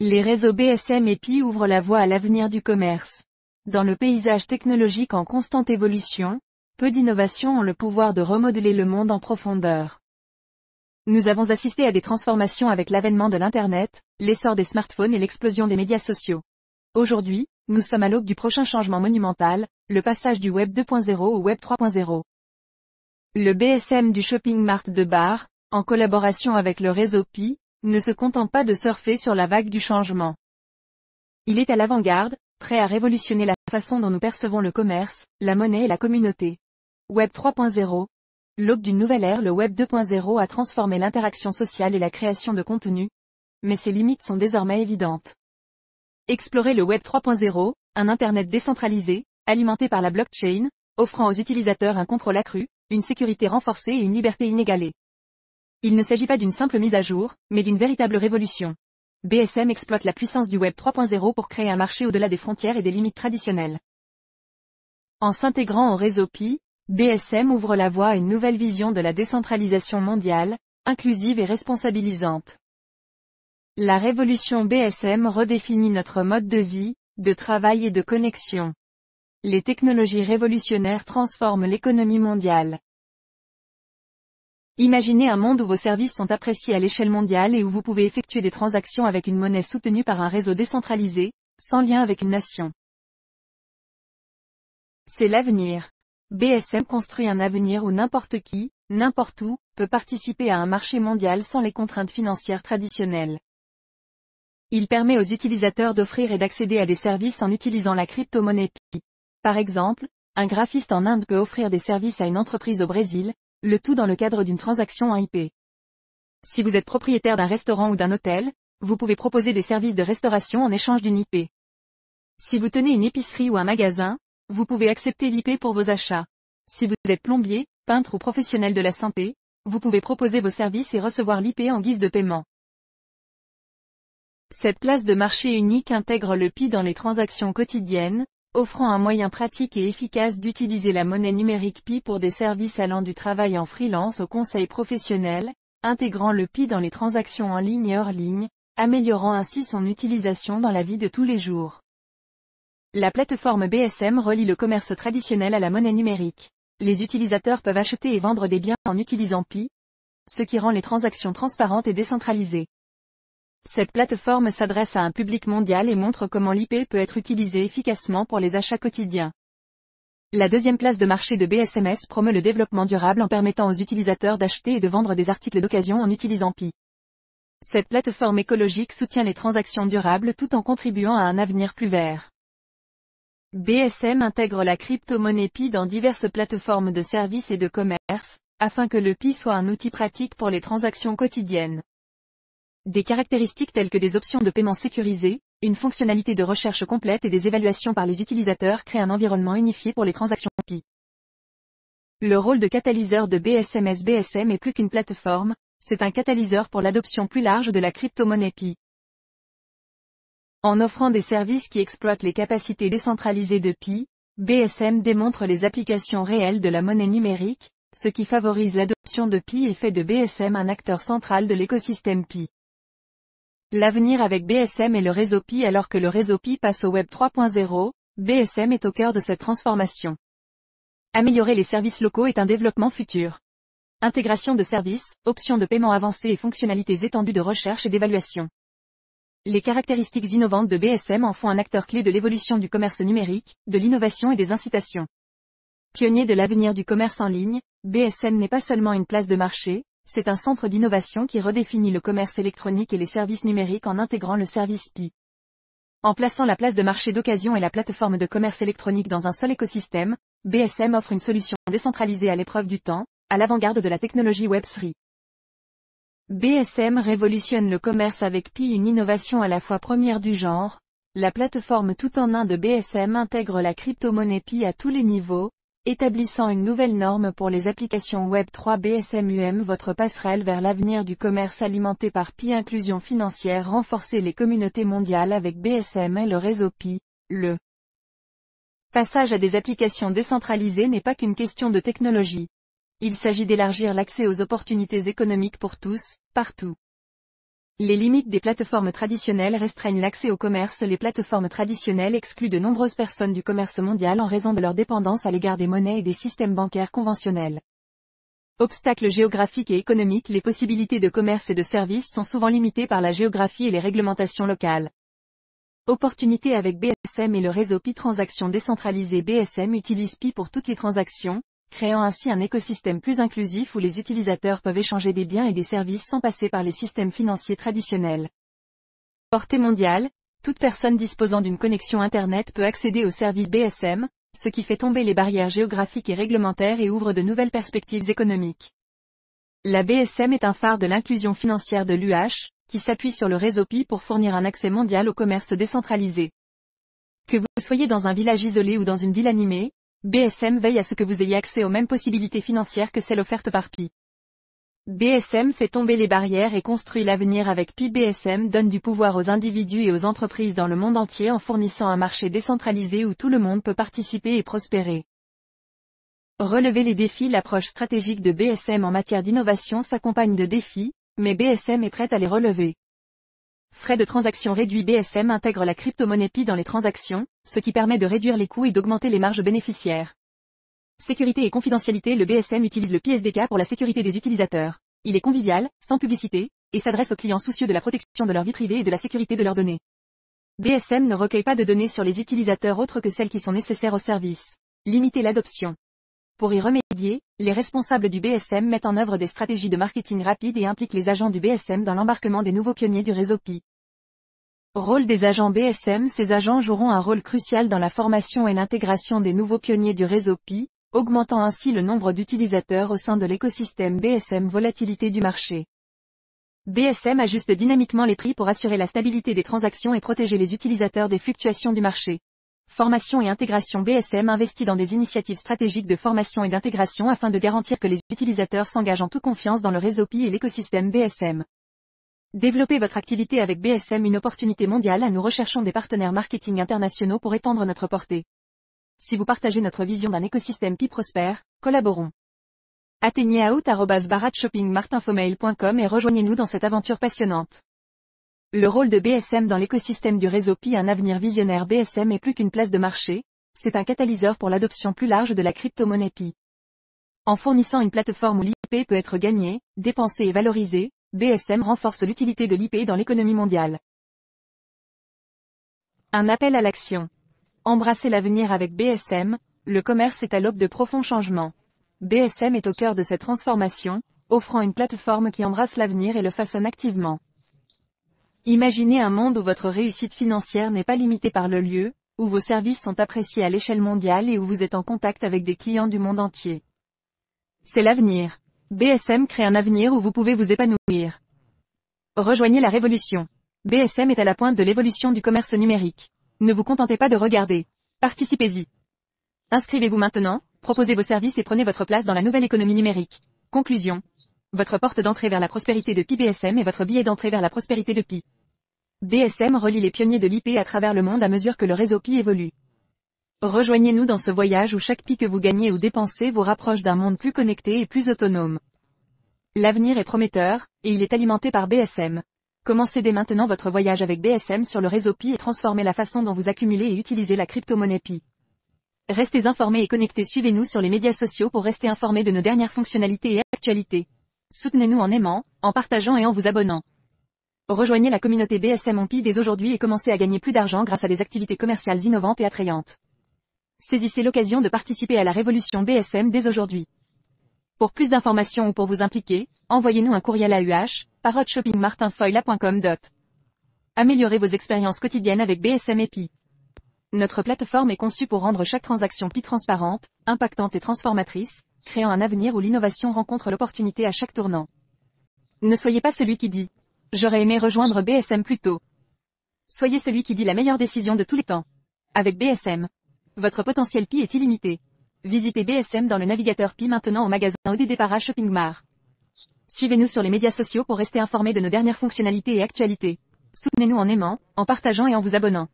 Les réseaux BSM et Pi ouvrent la voie à l'avenir du commerce. Dans le paysage technologique en constante évolution, peu d'innovations ont le pouvoir de remodeler le monde en profondeur. Nous avons assisté à des transformations avec l'avènement de l'Internet, l'essor des smartphones et l'explosion des médias sociaux. Aujourd'hui, nous sommes à l'aube du prochain changement monumental, le passage du Web 2.0 au Web 3.0. Le BSM du Shopping Mart de Bar, en collaboration avec le réseau Pi, ne se contente pas de surfer sur la vague du changement. Il est à l'avant-garde, prêt à révolutionner la façon dont nous percevons le commerce, la monnaie et la communauté. Web 3.0. L'aube d'une nouvelle ère, le Web 2.0 a transformé l'interaction sociale et la création de contenu. Mais ses limites sont désormais évidentes. Explorez le Web 3.0, un Internet décentralisé, alimenté par la blockchain, offrant aux utilisateurs un contrôle accru, une sécurité renforcée et une liberté inégalée. Il ne s'agit pas d'une simple mise à jour, mais d'une véritable révolution. BSM exploite la puissance du Web 3.0 pour créer un marché au-delà des frontières et des limites traditionnelles. En s'intégrant au réseau Pi, BSM ouvre la voie à une nouvelle vision de la décentralisation mondiale, inclusive et responsabilisante. La révolution BSM redéfinit notre mode de vie, de travail et de connexion. Les technologies révolutionnaires transforment l'économie mondiale. Imaginez un monde où vos services sont appréciés à l'échelle mondiale et où vous pouvez effectuer des transactions avec une monnaie soutenue par un réseau décentralisé, sans lien avec une nation. C'est l'avenir. BSM construit un avenir où n'importe qui, n'importe où, peut participer à un marché mondial sans les contraintes financières traditionnelles. Il permet aux utilisateurs d'offrir et d'accéder à des services en utilisant la crypto-monnaie Pi. Par exemple, un graphiste en Inde peut offrir des services à une entreprise au Brésil, le tout dans le cadre d'une transaction en IP. Si vous êtes propriétaire d'un restaurant ou d'un hôtel, vous pouvez proposer des services de restauration en échange d'une IP. Si vous tenez une épicerie ou un magasin, vous pouvez accepter l'IP pour vos achats. Si vous êtes plombier, peintre ou professionnel de la santé, vous pouvez proposer vos services et recevoir l'IP en guise de paiement. Cette place de marché unique intègre le Pi dans les transactions quotidiennes, offrant un moyen pratique et efficace d'utiliser la monnaie numérique Pi pour des services allant du travail en freelance au conseil professionnel, intégrant le Pi dans les transactions en ligne et hors ligne, améliorant ainsi son utilisation dans la vie de tous les jours. La plateforme BSM relie le commerce traditionnel à la monnaie numérique. Les utilisateurs peuvent acheter et vendre des biens en utilisant Pi, ce qui rend les transactions transparentes et décentralisées. Cette plateforme s'adresse à un public mondial et montre comment l'IP peut être utilisée efficacement pour les achats quotidiens. La deuxième place de marché de BSMS promeut le développement durable en permettant aux utilisateurs d'acheter et de vendre des articles d'occasion en utilisant Pi. Cette plateforme écologique soutient les transactions durables tout en contribuant à un avenir plus vert. BSM intègre la crypto-monnaie Pi dans diverses plateformes de services et de commerce, afin que le Pi soit un outil pratique pour les transactions quotidiennes. Des caractéristiques telles que des options de paiement sécurisées, une fonctionnalité de recherche complète et des évaluations par les utilisateurs créent un environnement unifié pour les transactions Pi. Le rôle de catalyseur de BSM est plus qu'une plateforme, c'est un catalyseur pour l'adoption plus large de la crypto-monnaie Pi. En offrant des services qui exploitent les capacités décentralisées de Pi, BSM démontre les applications réelles de la monnaie numérique, ce qui favorise l'adoption de Pi et fait de BSM un acteur central de l'écosystème Pi. L'avenir avec BSM est le réseau Pi. Alors que le réseau Pi passe au Web 3.0, BSM est au cœur de cette transformation. Améliorer les services locaux est un développement futur. Intégration de services, options de paiement avancées et fonctionnalités étendues de recherche et d'évaluation. Les caractéristiques innovantes de BSM en font un acteur clé de l'évolution du commerce numérique, de l'innovation et des incitations. Pionnier de l'avenir du commerce en ligne, BSM n'est pas seulement une place de marché, c'est un centre d'innovation qui redéfinit le commerce électronique et les services numériques en intégrant le service Pi. En plaçant la place de marché d'occasion et la plateforme de commerce électronique dans un seul écosystème, BSM offre une solution décentralisée à l'épreuve du temps, à l'avant-garde de la technologie Web3. BSM révolutionne le commerce avec Pi, une innovation à la fois première du genre. La plateforme tout en un de BSM intègre la crypto-monnaie Pi à tous les niveaux, établissant une nouvelle norme pour les applications Web3. BSM votre passerelle vers l'avenir du commerce alimenté par Pi. Inclusion financière, renforcer les communautés mondiales avec BSM et le réseau Pi. Le passage à des applications décentralisées n'est pas qu'une question de technologie. Il s'agit d'élargir l'accès aux opportunités économiques pour tous, partout. Les limites des plateformes traditionnelles restreignent l'accès au commerce. Les plateformes traditionnelles excluent de nombreuses personnes du commerce mondial en raison de leur dépendance à l'égard des monnaies et des systèmes bancaires conventionnels. Obstacles géographiques et économiques. Les possibilités de commerce et de services sont souvent limitées par la géographie et les réglementations locales. Opportunités avec BSM et le réseau Pi. Transactions décentralisées. BSM utilise Pi pour toutes les transactions, créant ainsi un écosystème plus inclusif où les utilisateurs peuvent échanger des biens et des services sans passer par les systèmes financiers traditionnels. Portée mondiale, toute personne disposant d'une connexion Internet peut accéder aux services BSM, ce qui fait tomber les barrières géographiques et réglementaires et ouvre de nouvelles perspectives économiques. La BSM est un phare de l'inclusion financière de l'UH, qui s'appuie sur le réseau Pi pour fournir un accès mondial au commerce décentralisé. Que vous soyez dans un village isolé ou dans une ville animée, BSM veille à ce que vous ayez accès aux mêmes possibilités financières que celles offertes par Pi. BSM fait tomber les barrières et construit l'avenir avec Pi. BSM donne du pouvoir aux individus et aux entreprises dans le monde entier en fournissant un marché décentralisé où tout le monde peut participer et prospérer. Relever les défis. L'approche stratégique de BSM en matière d'innovation s'accompagne de défis, mais BSM est prête à les relever. Frais de transaction réduits. BSM intègre la crypto-monnaie Pi dans les transactions, ce qui permet de réduire les coûts et d'augmenter les marges bénéficiaires. Sécurité et confidentialité. Le BSM utilise le Pi SDK pour la sécurité des utilisateurs. Il est convivial, sans publicité, et s'adresse aux clients soucieux de la protection de leur vie privée et de la sécurité de leurs données. BSM ne recueille pas de données sur les utilisateurs autres que celles qui sont nécessaires au service. Limiter l'adoption. Pour y remédier, les responsables du BSM mettent en œuvre des stratégies de marketing rapide et impliquent les agents du BSM dans l'embarquement des nouveaux pionniers du réseau Pi. Rôle des agents BSM. Ces agents joueront un rôle crucial dans la formation et l'intégration des nouveaux pionniers du réseau Pi, augmentant ainsi le nombre d'utilisateurs au sein de l'écosystème BSM. Volatilité du marché. BSM ajuste dynamiquement les prix pour assurer la stabilité des transactions et protéger les utilisateurs des fluctuations du marché. Formation et intégration. BSM investit dans des initiatives stratégiques de formation et d'intégration afin de garantir que les utilisateurs s'engagent en toute confiance dans le réseau Pi et l'écosystème BSM. Développez votre activité avec BSM. Une opportunité mondiale. Nous recherchons des partenaires marketing internationaux pour étendre notre portée. Si vous partagez notre vision d'un écosystème Pi prospère, collaborons. Atteignez out@baratshoppingmartinfomail.com et rejoignez-nous dans cette aventure passionnante. Le rôle de BSM dans l'écosystème du réseau Pi. Un avenir visionnaire. BSM est plus qu'une place de marché, c'est un catalyseur pour l'adoption plus large de la crypto-monnaie Pi. En fournissant une plateforme où l'IP peut être gagnée, dépensée et valorisée, BSM renforce l'utilité de l'IP dans l'économie mondiale. Un appel à l'action. Embrassez l'avenir avec BSM, le commerce est à l'aube de profonds changements. BSM est au cœur de cette transformation, offrant une plateforme qui embrasse l'avenir et le façonne activement. Imaginez un monde où votre réussite financière n'est pas limitée par le lieu, où vos services sont appréciés à l'échelle mondiale et où vous êtes en contact avec des clients du monde entier. C'est l'avenir. BSM crée un avenir où vous pouvez vous épanouir. Rejoignez la révolution. BSM est à la pointe de l'évolution du commerce numérique. Ne vous contentez pas de regarder. Participez-y. Inscrivez-vous maintenant, proposez vos services et prenez votre place dans la nouvelle économie numérique. Conclusion. Votre porte d'entrée vers la prospérité de Pi. BSM est votre billet d'entrée vers la prospérité de Pi. BSM relie les pionniers de l'IP à travers le monde à mesure que le réseau Pi évolue. Rejoignez-nous dans ce voyage où chaque Pi que vous gagnez ou dépensez vous rapproche d'un monde plus connecté et plus autonome. L'avenir est prometteur, et il est alimenté par BSM. Commencez dès maintenant votre voyage avec BSM sur le réseau Pi et transformez la façon dont vous accumulez et utilisez la crypto-monnaie Pi. Restez informés et connectés. Suivez-nous sur les médias sociaux pour rester informés de nos dernières fonctionnalités et actualités. Soutenez-nous en aimant, en partageant et en vous abonnant. Rejoignez la communauté BSM en Pi dès aujourd'hui et commencez à gagner plus d'argent grâce à des activités commerciales innovantes et attrayantes. Saisissez l'occasion de participer à la révolution BSM dès aujourd'hui. Pour plus d'informations ou pour vous impliquer, envoyez-nous un courriel à uh@shoppingmartinfoil.com. Améliorez vos expériences quotidiennes avec BSM et Pi. Notre plateforme est conçue pour rendre chaque transaction Pi transparente, impactante et transformatrice, créant un avenir où l'innovation rencontre l'opportunité à chaque tournant. Ne soyez pas celui qui dit « J'aurais aimé rejoindre BSM plus tôt ». Soyez celui qui dit la meilleure décision de tous les temps. Avec BSM, votre potentiel Pi est illimité. Visitez BSM dans le navigateur Pi maintenant au magasin ODD Para Shopping Mart. Suivez-nous sur les médias sociaux pour rester informés de nos dernières fonctionnalités et actualités. Soutenez-nous en aimant, en partageant et en vous abonnant.